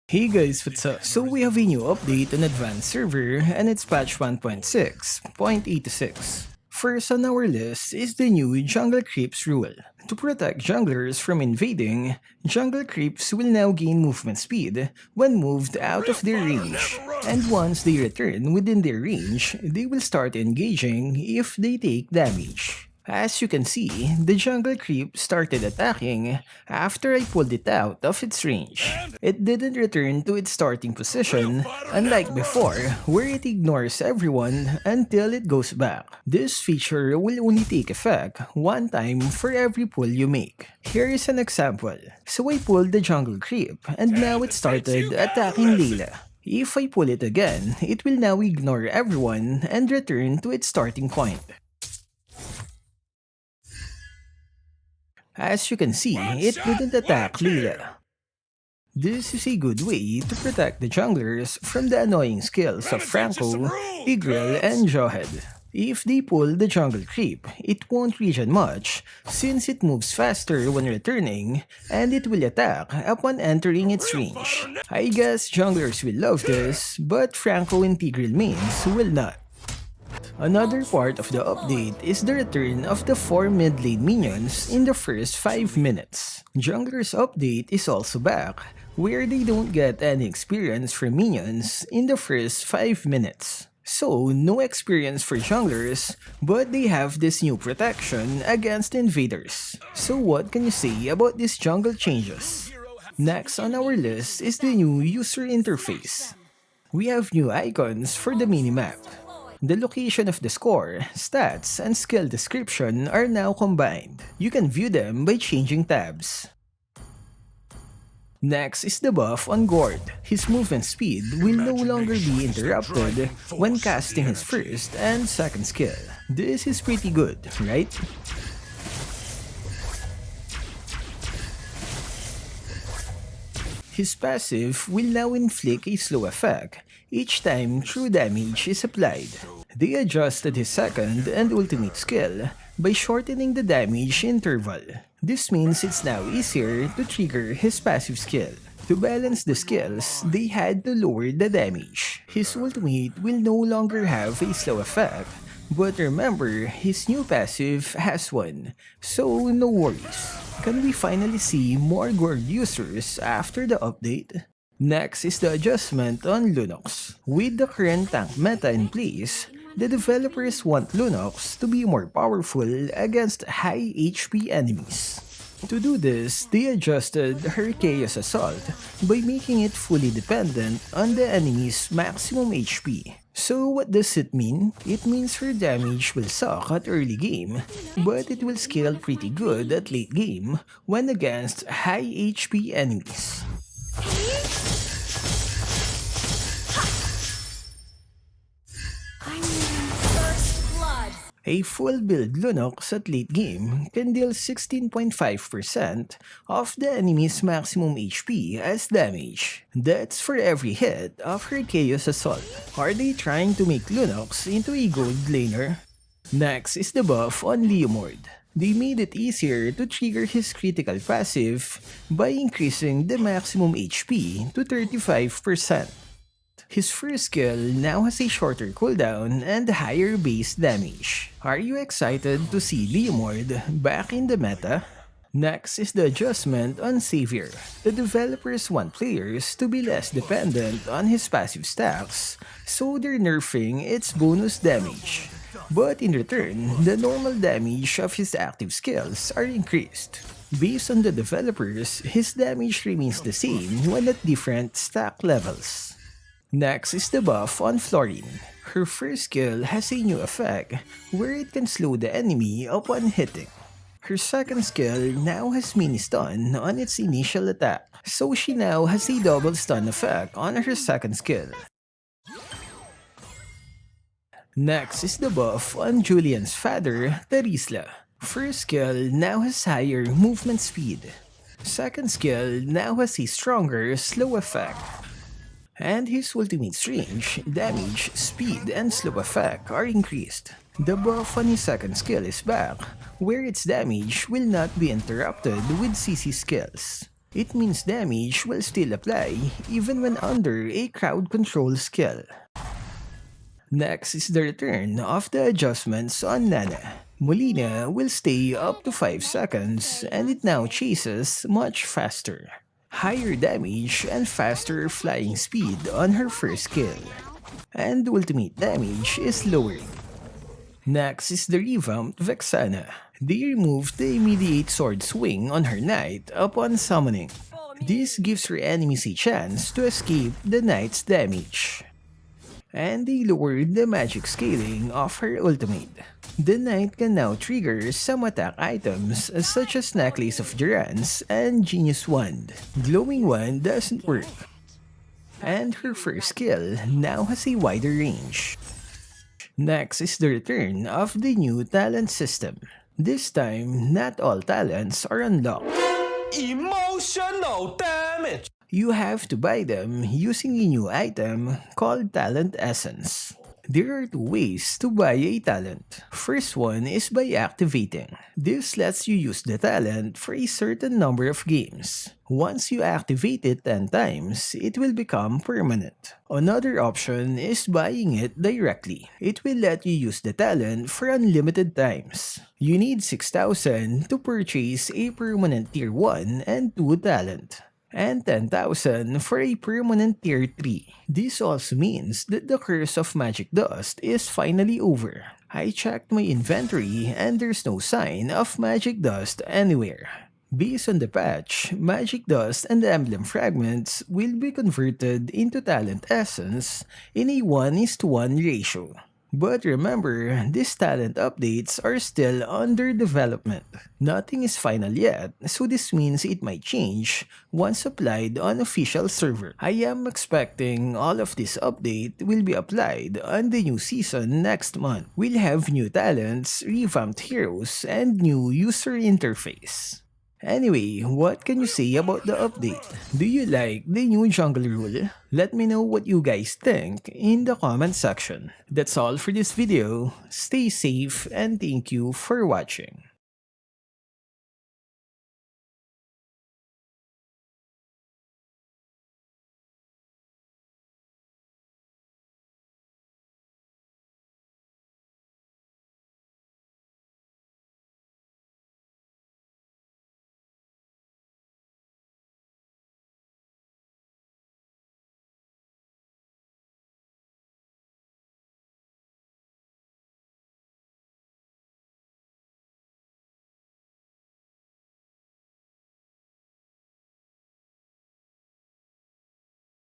Hey guys, what's up? So we have a new update on Advanced Server and it's patch 1.6.86. First on our list is the new Jungle Creeps rule. To protect junglers from invading, jungle creeps will now gain movement speed when moved out of their range. And once they return within their range, they will start engaging if they take damage. As you can see, the jungle creep started attacking after I pulled it out of its range. It didn't return to its starting position, unlike before, where it ignores everyone until it goes back. This feature will only take effect one time for every pull you make. Here is an example. So I pulled the jungle creep, and now it started attacking Layla. If I pull it again, it will now ignore everyone and return to its starting point. As you can see, it didn't attack Layla. This is a good way to protect the junglers from the annoying skills of Franco, Tigreal, and Jawhead. If they pull the jungle creep, it won't regen much since it moves faster when returning and it will attack upon entering its range. I guess junglers will love this, but Franco and Tigreal mains will not. Another part of the update is the return of the 4 mid lane minions in the first 5 minutes. Jungler's update is also back, where they don't get any experience from minions in the first 5 minutes. So, no experience for junglers, but they have this new protection against invaders. So what can you say about these jungle changes? Next on our list is the new user interface. We have new icons for the minimap. The location of the score, stats, and skill description are now combined. You can view them by changing tabs. Next is the buff on Gord. His movement speed will no longer be interrupted when casting his first and second skill. This is pretty good, right? His passive will now inflict a slow effect each time true damage is applied. They adjusted his second and ultimate skill by shortening the damage interval. This means it's now easier to trigger his passive skill. To balance the skills, they had to lower the damage. His ultimate will no longer have a slow effect, but remember, his new passive has one, so no worries. Can we finally see more Gord users after the update? Next is the adjustment on Lunox. With the current tank meta in place, the developers want Lunox to be more powerful against high HP enemies. To do this, they adjusted her Chaos Assault by making it fully dependent on the enemy's maximum HP. So what does it mean? It means her damage will suck at early game, but it will scale pretty good at late game when against high HP enemies. A full build Lunox at late game can deal 16.5% of the enemy's maximum HP as damage. That's for every hit of her Chaos Assault. Are they trying to make Lunox into a gold laner? Next is the buff on Leomord. They made it easier to trigger his critical passive by increasing the maximum HP to 35%. His first skill now has a shorter cooldown and higher base damage. Are you excited to see Leomord back in the meta? Next is the adjustment on Xavier. The developers want players to be less dependent on his passive stacks, so they're nerfing its bonus damage. But in return, the normal damage of his active skills are increased. Based on the developers, his damage remains the same when at different stack levels. Next is the buff on Floryn. Her first skill has a new effect where it can slow the enemy upon hitting. Her second skill now has mini stun on its initial attack, so she now has a double stun effect on her second skill. Next is the buff on Julian's father, Terizla. First skill now has higher movement speed. Second skill now has a stronger slow effect. And his ultimate's range, damage, speed, and slow effect are increased. The buff on his second skill is back, where its damage will not be interrupted with CC skills. It means damage will still apply even when under a crowd control skill. Next is the return of the adjustments on Nana. Molina will stay up to 5 seconds and it now chases much faster. Higher damage and faster flying speed on her first kill. And ultimate damage is lowering. Next is the revamped Vexana. They removed the immediate sword swing on her knight upon summoning. This gives her enemies a chance to escape the knight's damage. And they lowered the magic scaling of her ultimate. The knight can now trigger some attack items such as Necklace of Durance and Genius Wand. Glowing Wand doesn't work. And her first skill now has a wider range. Next is the return of the new talent system. This time, not all talents are unlocked. Emotional damage! You have to buy them using a new item called Talent Essence. There are two ways to buy a talent. First one is by activating. This lets you use the talent for a certain number of games. Once you activate it 10 times, it will become permanent. Another option is buying it directly. It will let you use the talent for unlimited times. You need 6,000 to purchase a permanent tier 1 and 2 talent, and 10,000 for a permanent tier 3. This also means that the curse of magic dust is finally over. I checked my inventory and there's no sign of magic dust anywhere. Based on the patch, magic dust and emblem fragments will be converted into talent essence in a 1:1 ratio. But remember, these talent updates are still under development. Nothing is final yet, so this means it might change once applied on official server. I am expecting all of this update will be applied on the new season next month. We'll have new talents, revamped heroes, and new user interface. Anyway, what can you say about the update? Do you like the new jungle rule? Let me know what you guys think in the comment section. That's all for this video. Stay safe and thank you for watching.